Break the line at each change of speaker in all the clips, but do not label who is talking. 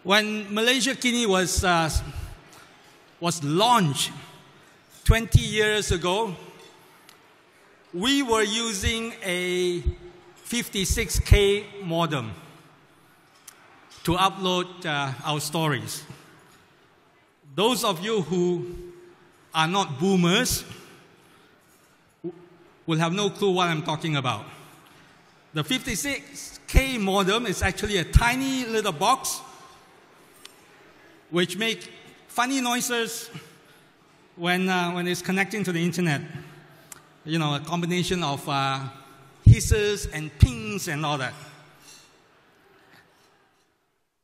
When Malaysiakini was launched 20 years ago, we were using a 56K modem to upload our stories. Those of you who are not boomers will have no clue what I'm talking about. The 56K modem is actually a tiny little box which makes funny noises when it's connecting to the internet. You know, a combination of hisses and pings and all that.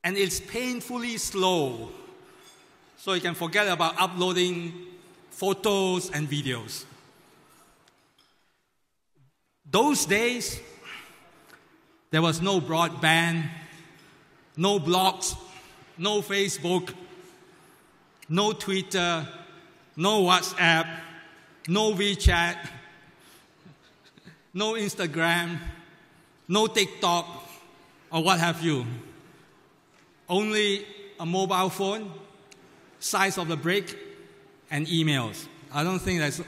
And it's painfully slow, so you can forget about uploading photos and videos. Those days, there was no broadband, no blogs, no Facebook, no Twitter, no WhatsApp, no WeChat, no Instagram, no TikTok, or what have you. Only a mobile phone, size of the brick, and emails. I don't think there's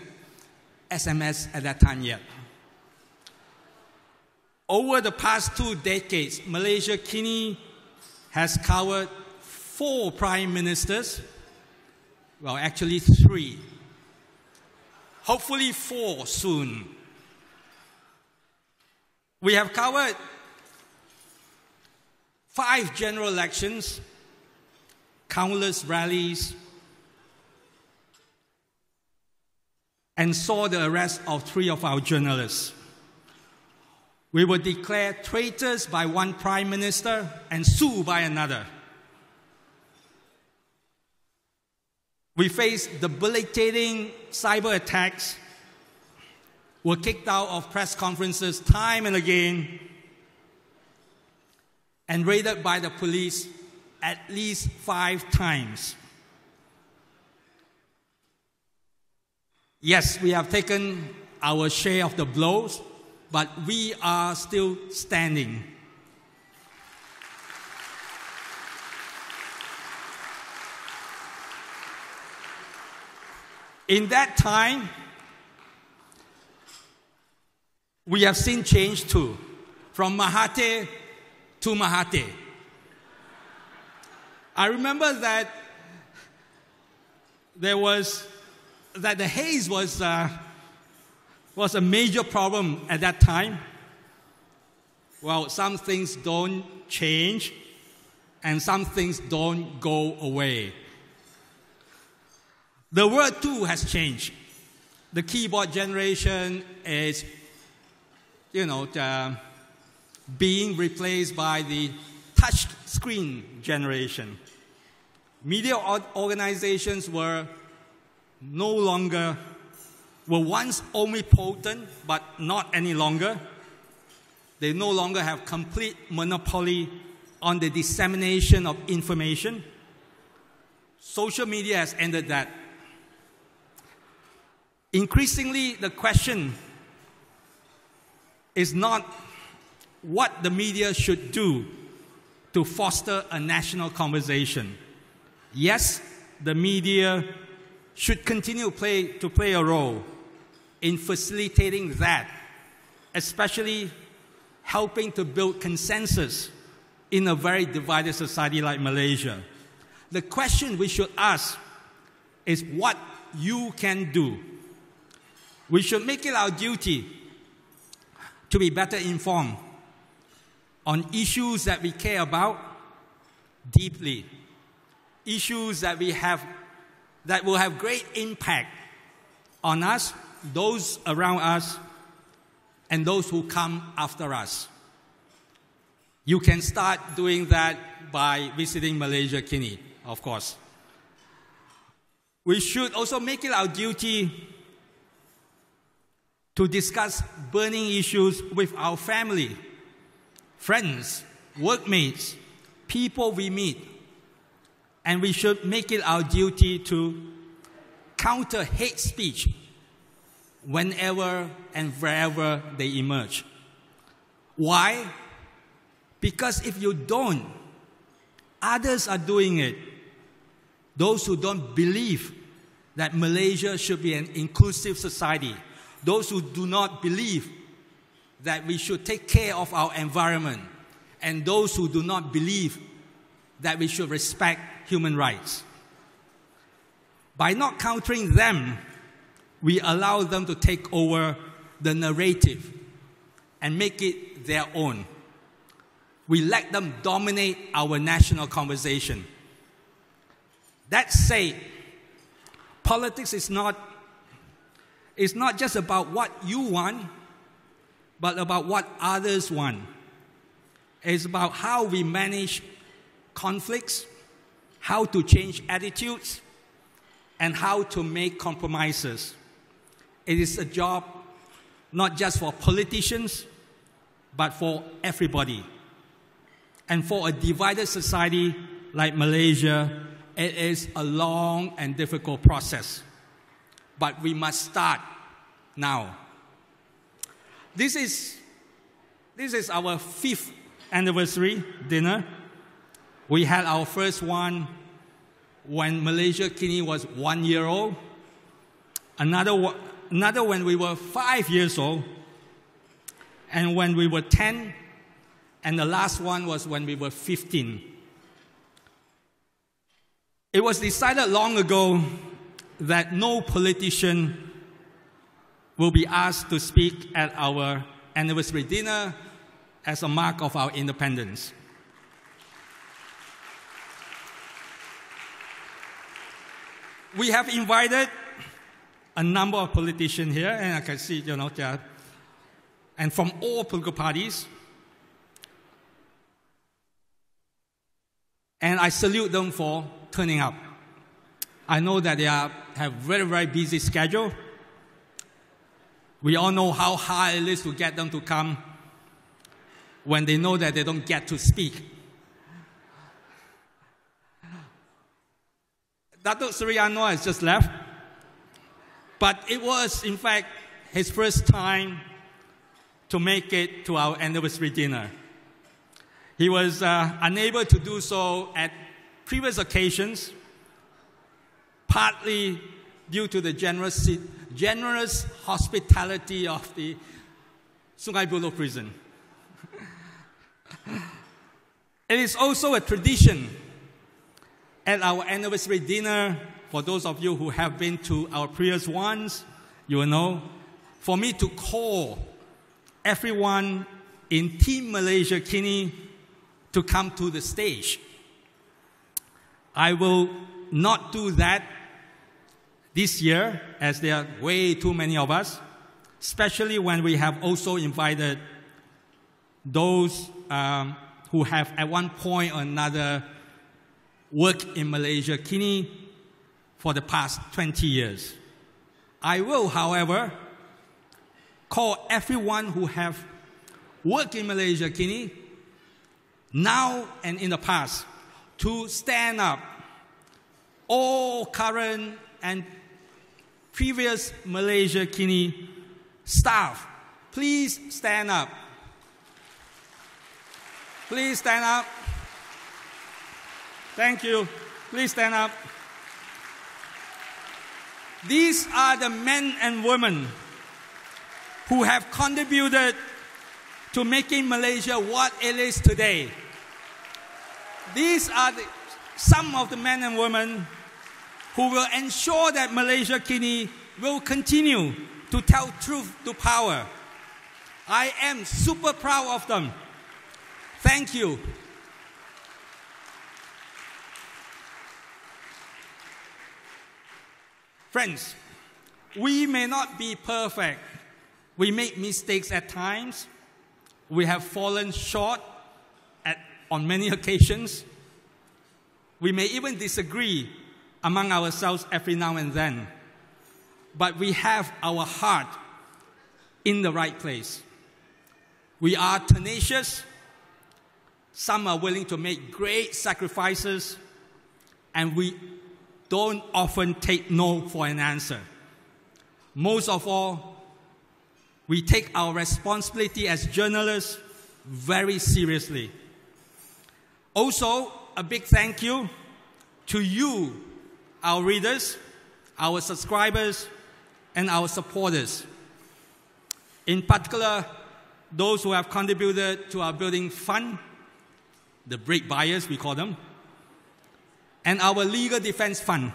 SMS at that time yet. Over the past 2 decades, Malaysiakini has covered 4 prime ministers. Well, actually 3. Hopefully 4 soon. We have covered 5 general elections, countless rallies, and saw the arrest of 3 of our journalists. We were declared traitors by one prime minister and sued by another. We faced debilitating cyber attacks, were kicked out of press conferences time and again, and raided by the police at least 5 times. Yes, we have taken our share of the blows, but we are still standing. In that time, we have seen change too, from Mahathir to Mahathir. I remember that the haze was a major problem at that time. Well, some things don't change, and some things don't go away. The word too has changed. The keyboard generation is, being replaced by the touch screen generation. Media organizations were once omnipotent, but not any longer. They no longer have complete monopoly on the dissemination of information. Social media has ended that. Increasingly, the question is not what the media should do to foster a national conversation. Yes, the media should continue to play a role in facilitating that, especially helping to build consensus in a very divided society like Malaysia. The question we should ask is what you can do. We should make it our duty to be better informed on issues that we care about deeply, issues that will have great impact on us, those around us, and those who come after us. You can start doing that by visiting Malaysiakini, of course. We should also make it our duty to discuss burning issues with our family, friends, workmates, people we meet. And we should make it our duty to counter hate speech whenever and wherever they emerge. Why? Because if you don't, Others are doing it. Those who don't believe that Malaysia should be an inclusive society. Those who do not believe that we should take care of our environment. And those who do not believe that we should respect human rights. By not countering them, we allow them to take over the narrative and make it their own. We let them dominate our national conversation. That said, politics is not just about what you want, but about what others want. It's about how we manage conflicts, how to change attitudes, and how to make compromises. It is a job not just for politicians, but for everybody. And for a divided society like Malaysia, it is a long and difficult process. But we must start now. This is our 5th anniversary dinner. We had our first one when Malaysiakini was 1 year old. Another when we were 5 years old. And when we were 10. And the last one was when we were 15. It was decided long ago that no politician will be asked to speak at our anniversary dinner as a mark of our independence. We have invited a number of politicians here, and I can see, and from all political parties. And I salute them for turning up. I know that they have very, very busy schedule. We all know how hard it is to get them to come when they know that they don't get to speak. Datuk Seri Anwar has just left, but it was, in fact, his first time to make it to our anniversary dinner. He was unable to do so at previous occasions, partly due to the generous hospitality of the Sungai Buloh prison. It is also a tradition at our anniversary dinner, for those of you who have been to our previous ones, you will know, for me to call everyone in Team Malaysiakini to come to the stage. I will not do that this year, as there are way too many of us, especially when we have also invited those who have at one point or another worked in Malaysiakini for the past 20 years. I will, however, call everyone who have worked in Malaysiakini now and in the past to stand up. All current and previous Malaysiakini staff, please stand up. Please stand up. Thank you. Please stand up. These are the men and women who have contributed to making Malaysia what it is today. These are some of the men and women who will ensure that Malaysiakini will continue to tell truth to power. I am super proud of them. Thank you. Friends, we may not be perfect. We make mistakes at times. We have fallen short on many occasions. We may even disagree among ourselves every now and then. But we have our heart in the right place. We are tenacious. Some are willing to make great sacrifices. And we don't often take no for an answer. Most of all, we take our responsibility as journalists very seriously. Also, a big thank you to you, our readers, our subscribers, and our supporters. In particular, those who have contributed to our building fund, the brake buyers, we call them, and our legal defense fund.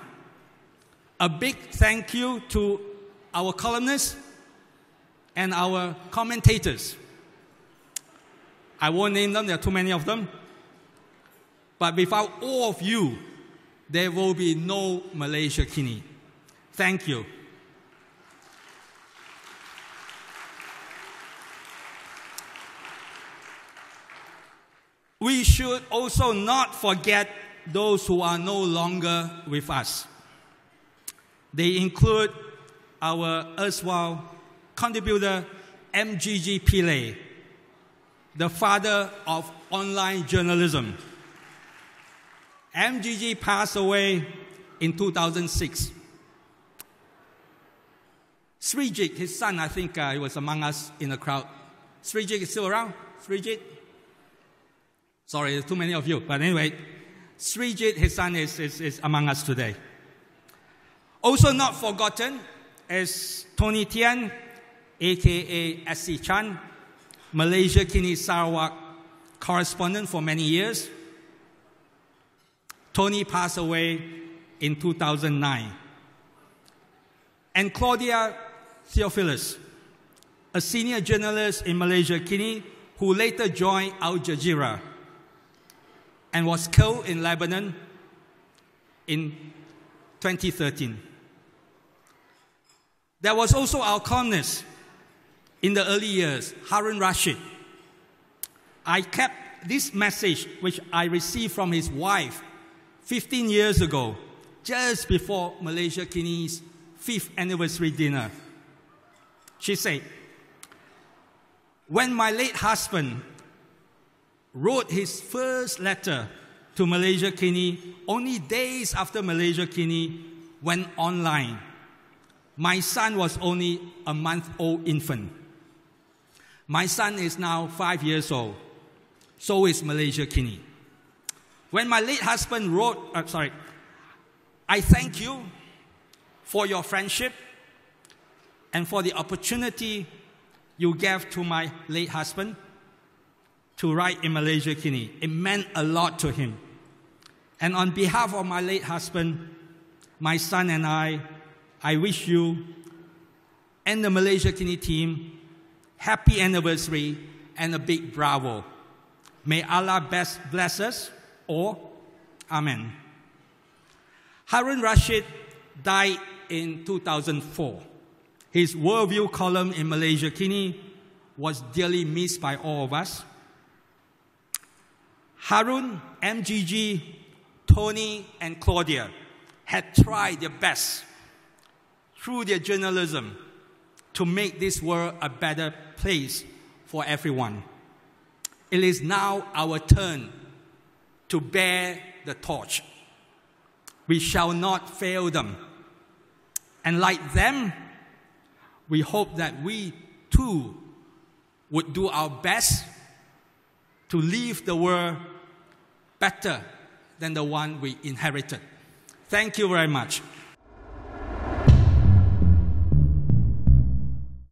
A big thank you to our columnists and our commentators. I won't name them, there are too many of them. But without all of you, there will be no Malaysiakini. Thank you. We should also not forget those who are no longer with us. They include our erstwhile contributor, MGG Pillay, the father of online journalism. MGG passed away in 2006. Srijit, his son, I think he was among us in the crowd. Srijit is still around? Srijit? Sorry, there's too many of you. But anyway, Srijit, his son, is among us today. Also not forgotten is Tony Tian, a.k.a. S.C. Chan, Malaysiakini Sarawak correspondent for many years. Tony passed away in 2009. And Claudia Theophilus, a senior journalist in Malaysiakini who later joined Al Jazeera and was killed in Lebanon in 2013. There was also our columnist in the early years, Harun Rashid. I kept this message, which I received from his wife 15 years ago, just before Malaysiakini's 5th anniversary dinner. She said, when my late husband wrote his first letter to Malaysiakini only days after Malaysiakini went online, my son was only a month-old infant. My son is now 5 years old. So is Malaysiakini. When my late husband wrote, I thank you for your friendship and for the opportunity you gave to my late husband to write in Malaysiakini. It meant a lot to him. And on behalf of my late husband, my son and I wish you and the Malaysiakini team happy anniversary and a big bravo. May Allah bless us all. Amen. Harun Rashid died in 2004. His worldview column in Malaysiakini was dearly missed by all of us. Harun, MGG, Tony, and Claudia had tried their best through their journalism to make this world a better place for everyone. It is now our turn to bear the torch. We shall not fail them. And like them, we hope that we too would do our best to leave the world better than the one we inherited. Thank you very much.